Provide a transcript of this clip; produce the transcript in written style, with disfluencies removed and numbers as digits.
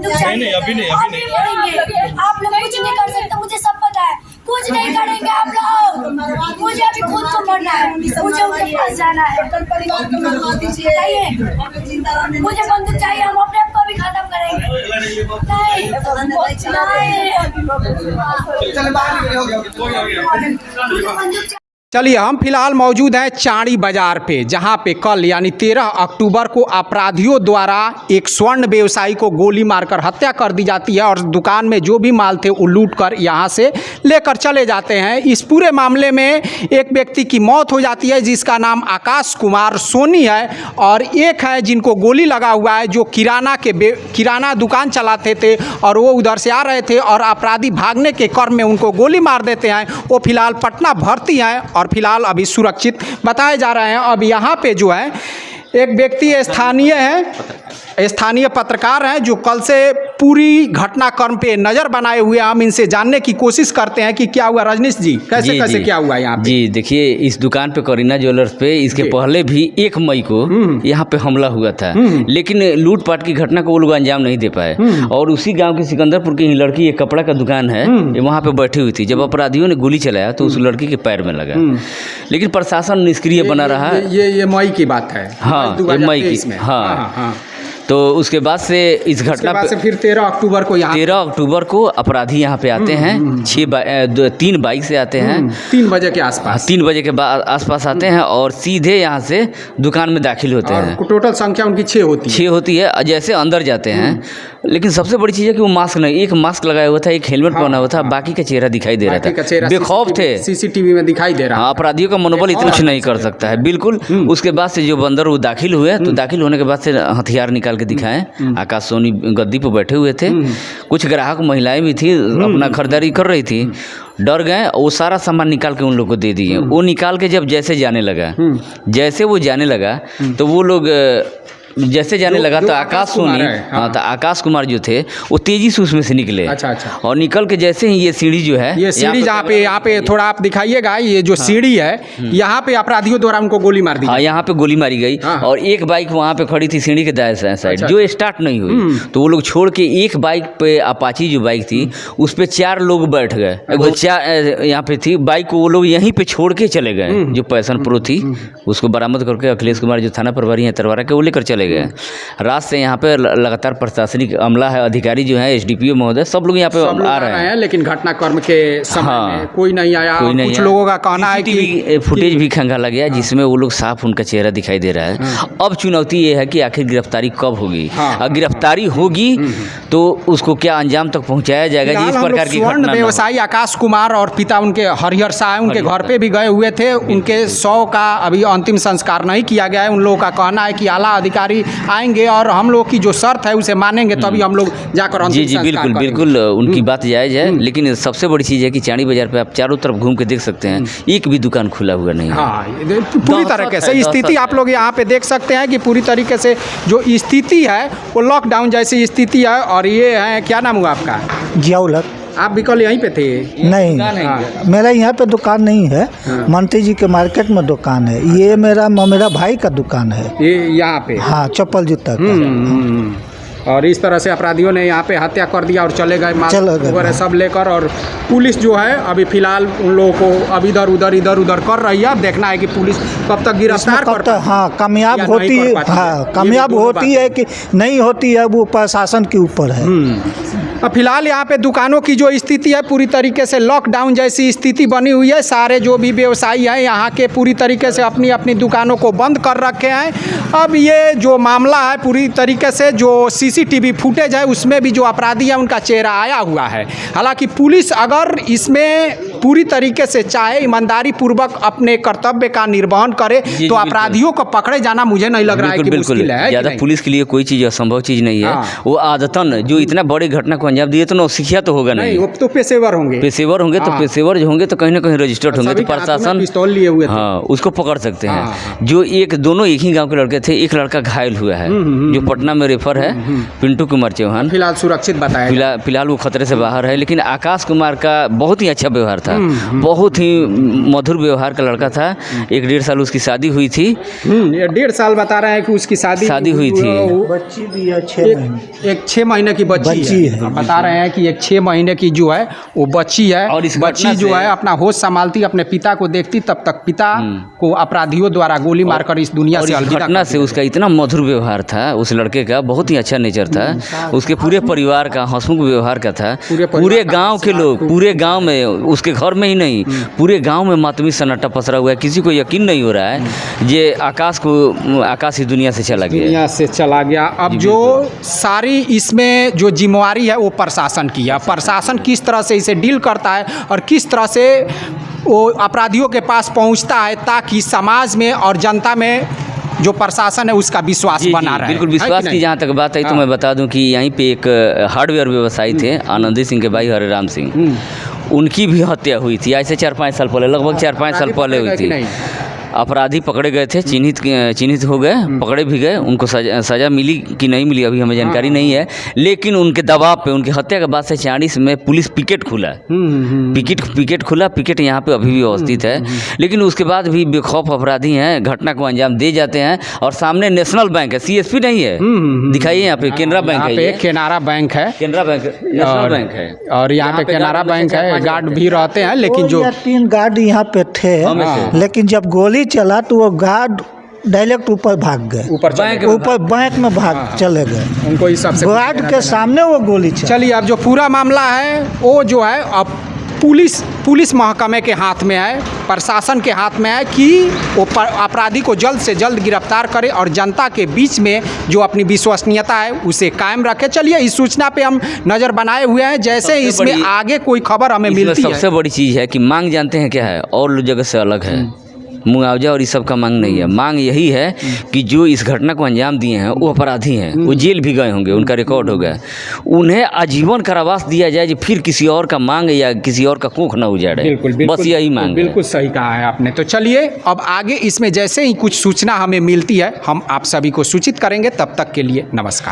बंदूक चाहिए। नहीं, अभी नहीं मरेंगे। आप लोग कुछ नहीं कर सकते, मुझे सब पता है। कुछ नहीं करेंगे आप लोग। मुझे अभी खुद को मरना है, मुझे उनके पास जाना है। मुझे बंदूक चाहिए, हम अपने आप को भी खत्म करेंगे। नहीं। चलिए, हम फिलहाल मौजूद हैं चाड़ी बाजार पे, जहां पे कल यानी 13 अक्टूबर को अपराधियों द्वारा एक स्वर्ण व्यवसायी को गोली मारकर हत्या कर दी जाती है और दुकान में जो भी माल थे वो लूट कर यहां से लेकर चले जाते हैं। इस पूरे मामले में एक व्यक्ति की मौत हो जाती है जिसका नाम आकाश कुमार सोनी है, और एक है जिनको गोली लगा हुआ है जो किराना दुकान चलाते थे और वो उधर से आ रहे थे और अपराधी भागने के क्रम में उनको गोली मार देते हैं। वो फिलहाल पटना भर्ती हैं और फिलहाल अभी सुरक्षित बताए जा रहे हैं। अब यहाँ पे जो है एक व्यक्ति स्थानीय पत्रकार हैं जो कल से पूरी घटनाक्रम पे नज़र बनाए हुए हैं। हम इनसे जानने की कोशिश करते हैं कि क्या हुआ। रजनीश जी, कैसे क्या हुआ यहाँ पे? जी देखिए, इस दुकान पे करीना ज्वेलर्स पे इसके पहले भी 1 मई को यहाँ पे हमला हुआ था, लेकिन लूटपाट की घटना को वो लोग अंजाम नहीं दे पाए। और उसी गांव के सिकंदरपुर की लड़की, एक कपड़ा का दुकान है, वहाँ पे बैठी हुई थी। जब अपराधियों ने गोली चलाया तो उस लड़की के पैर में लगा, लेकिन प्रशासन निष्क्रिय बना रहा। ये मई की बात है। हाँ, ये मई की। हाँ। तो उसके बाद से इस घटना पे फिर 13 अक्टूबर को अपराधी यहाँ पे आते हैं। 3 बाइक से आते हैं, 3 बजे के आसपास, 3 बजे के आसपास आते हैं और सीधे यहाँ से दुकान में दाखिल होते हैं। टोटल संख्या उनकी 6 होती है। जैसे अंदर जाते हैं, लेकिन सबसे बड़ी चीज़ है कि वो मास्क नहीं, एक मास्क लगाया हुआ था, एक हेलमेट पहना हुआ था, बाकी का चेहरा दिखाई दे रहा था, बेखौफ थे, सीसीटीवी में दिखाई दे रहा। अपराधियों का मनोबल इतना कुछ नहीं कर सकता है, बिल्कुल। उसके बाद से जो बंदर वो दाखिल हुए, तो दाखिल होने के बाद से हथियार निकाल के दिखाएं। आकाश सोनी गद्दी पर बैठे हुए थे, कुछ ग्राहक महिलाएं भी थी, अपना खरीदारी कर रही थी, डर गए। वो सारा सामान निकाल के उन लोग को दे दिए। वो निकाल के जब जैसे जाने लगा तो वो लोग जैसे जाने लगा तो आकाश सोनी, हाँ, तो आकाश कुमार जो थे वो तेजी से उसमें से निकले। अच्छा। और निकल के जैसे ही ये सीढ़ी जो है, ये सीढ़ी यहाँ पे थोड़ा आप दिखाइएगा, ये जो सीढ़ी है यहाँ पे अपराधियों द्वारा उनको गोली मार दी। हाँ, यहाँ पे गोली मारी गई। और एक बाइक वहाँ पे खड़ी थी सीढ़ी के दाएं साइड, जो स्टार्ट नहीं हुई, तो वो लोग छोड़ के एक बाइक पे, अपाची जो बाइक थी उस पे 4 लोग बैठ गए। यहाँ पे थी बाइक को वो लोग यहीं पे छोड़ के चले गए। जो पैसन प्रो थी उसको बरामद करके अखिलेश कुमार जो थाना प्रभारी है तरवारा के, वो लेकर चले गए। रात से यहाँ पे लगातार प्रशासनिक अमला है, अधिकारी जो है, एसडीपीओ महोदय, सब लोग यहाँ पे आ रहे हैं। लेकिन घटनाक्रम के समय में कोई नहीं आया। कुछ लोगों का कहना है कि फुटेज भी खंगाला गया जिसमें वो लोग साफ उनका चेहरा दिखाई दे रहा है। अब चुनौती ये है कि आखिर गिरफ्तारी कब होगी। अगर गिरफ्तारी होगी तो उसको क्या अंजाम तक पहुँचाया जाएगा। जिस प्रकार की घटना, व्यवसायी आकाश कुमार और पिता उनके हरिहर शाह उनके घर पे भी गए हुए थे। उनके 100 का अभी अंतिम संस्कार नहीं किया गया है। उन लोगों का कहना है कि आला अधिकारी आएंगे और हम लोग की जो शर्त है उसे मानेंगे, तभी हम लोग जाकर अंतिम संस्कार करेंगे। बिल्कुल उनकी बात जायज़ है, लेकिन सबसे बड़ी चीज़ है कि चाड़ी बाजार पे आप चारों तरफ घूम के देख सकते हैं, एक भी दुकान खुला हुआ नहीं है। हाँ, पूरी तरीके से स्थिति आप लोग यहाँ पे देख सकते हैं कि पूरी तरीके से जो स्थिति है वो लॉकडाउन जैसी स्थिति है। और ये है, क्या नाम हुआ आपका? जियाउल। आप भी कल यहीं पे थे? नहीं, मेरा यहाँ पे दुकान नहीं है। मंत्री जी के मार्केट में दुकान है। ये मेरा भाई का दुकान है, ये यहाँ पे। हाँ, चप्पल जूता का। और इस तरह से अपराधियों ने यहाँ पे हत्या कर दिया और चले गए वगैरह सब लेकर। और पुलिस जो है अभी फिलहाल उन लोगों को अब इधर उधर कर रही है। अब देखना है कि पुलिस कब तक गिरफ्तार करता है। हाँ, कामयाब होती है। हाँ, कामयाब होती है कि नहीं होती है, वो प्रशासन के ऊपर है। अब फिलहाल यहाँ पे दुकानों की जो स्थिति है पूरी तरीके से लॉकडाउन जैसी स्थिति बनी हुई है। सारे जो भी व्यवसायी हैं यहाँ के पूरी तरीके से अपनी अपनी दुकानों को बंद कर रखे हैं। अब ये जो मामला है पूरी तरीके से जो सीसीटीवी फुटेज है उसमें भी जो अपराधी है उनका चेहरा आया हुआ है। हालांकि पुलिस अगर इसमें पूरी तरीके से चाहे ईमानदारी पूर्वक अपने कर्तव्य का निर्वहन करे तो अपराधियों को पकड़े जाना मुझे नहीं लग रहा है कि मुश्किल है। ज़्यादा पुलिस के लिए कोई चीज़ असंभव चीज़ नहीं है। वो आदतन जो इतना बड़ी घटना को अंजाम दिए तो नौसिखिया तो होगा नहीं, वो तो पेशेवर होंगे तो पेशेवर जो होंगे तो कहीं ना कहीं रजिस्टर्ड होंगे, तो प्रशासन पिस्तौल लिए हुए थे। हाँ, उसको पकड़ सकते हैं। जो दोनों एक ही गाँव के लड़के थे, एक लड़का घायल हुआ है जो पटना में रेफर है, पिंटू कुमार चौहान, फिलहाल सुरक्षित बताया। फिलहाल वो खतरे से बाहर है। लेकिन आकाश कुमार का बहुत ही अच्छा व्यवहार था। बहुत ही मधुर व्यवहार का लड़का था। 1-1.5 साल उसकी शादी हुई थी। ये 1.5 साल बता रहे हैं कि उसकी शादी हुई थी। बच्ची भी है 6 महीने। एक 6 महीने की बच्ची है। बता रहे हैं कि एक 6 महीने की जो है वो बच्ची है, और इस बच्ची जो है अपना होश संभालती, अपने पिता को देखती, तब तक पिता को अपराधियों द्वारा गोली मारकर इस दुनिया से अलविदा घटना से उसका इतना मधुर व्यवहार था, उस लड़के का बहुत ही अच्छा नेचर था, उसके पूरे परिवार का हंसमुख व्यवहार का था। पूरे गांव के लोग, पूरे गांव में, उसके घर में ही नहीं, पूरे गांव में मातमी सन्नाटा पसरा हुआ है। किसी को यकीन नहीं हो रहा है ये आकाश इस दुनिया से चला गया। अब जो सारी इसमें जो जिम्मेवारी है वो प्रशासन की है। प्रशासन किस तरह से इसे डील करता है और किस तरह से वो अपराधियों के पास पहुंचता है ताकि समाज में और जनता में जो प्रशासन है उसका विश्वास बना रहे। बिल्कुल विश्वास की जहाँ तक बात है तो मैं बता दूं कि यहीं पे एक हार्डवेयर व्यवसायी थे, आनंदी सिंह के भाई हरेराम सिंह, उनकी भी हत्या हुई थी ऐसे 4-5 साल पहले, लगभग 4-5 साल पहले हुई थी। अपराधी पकड़े गए थे, चिन्हित हो गए, पकड़े भी गए। उनको सज़ा मिली कि नहीं मिली अभी हमें जानकारी नहीं है, लेकिन उनके दबाव पे, उनकी हत्या के बाद से चाणिस में पुलिस पिकेट खुला। पिकेट यहाँ पे अभी भी अवस्थित है। लेकिन उसके बाद भी बेखौफ अपराधी हैं, घटना को अंजाम दे जाते हैं। और सामने नेशनल बैंक है, CSP नहीं है, दिखाइए यहाँ पे केनरा बैंक है, केनरा बैंक है, नेशनल बैंक है। और यहाँ पे केनरा बैंक है, गार्ड भी रहते हैं। लेकिन जो 3 गार्ड यहाँ पे थे, लेकिन जब गोली चला तो वो गार्ड डायरेक्ट ऊपर भाग गए, ऊपर बैंक में भाग चले गए। उनको इस सबसे गार्ड के सामने वो गोली चली। चलिए, अब जो पूरा मामला है वो जो है अब पुलिस महकमे के हाथ में है, प्रशासन के हाथ में है कि वो अपराधी को जल्द से जल्द गिरफ्तार करे और जनता के बीच में जो अपनी विश्वसनीयता है उसे कायम रखे। चलिए, इस सूचना पे हम नज़र बनाए हुए हैं। जैसे इसमें आगे कोई खबर हमें मिलती है। सबसे बड़ी चीज़ है कि मांग जानते हैं क्या है, और जगह से अलग है, मुआवजा और इस सब का मांग नहीं है। मांग यही है कि जो इस घटना को अंजाम दिए हैं वो अपराधी हैं, वो जेल भी गए होंगे, उनका रिकॉर्ड हो गया, उन्हें आजीवन कारावास दिया जाए, जो फिर किसी और का मांग या किसी और का कोख ना उजाड़े। बिल्कुल, बस यही मांग है। बिल्कुल सही कहा है आपने। तो चलिए, अब आगे इसमें जैसे ही कुछ सूचना हमें मिलती है हम आप सभी को सूचित करेंगे। तब तक के लिए नमस्कार।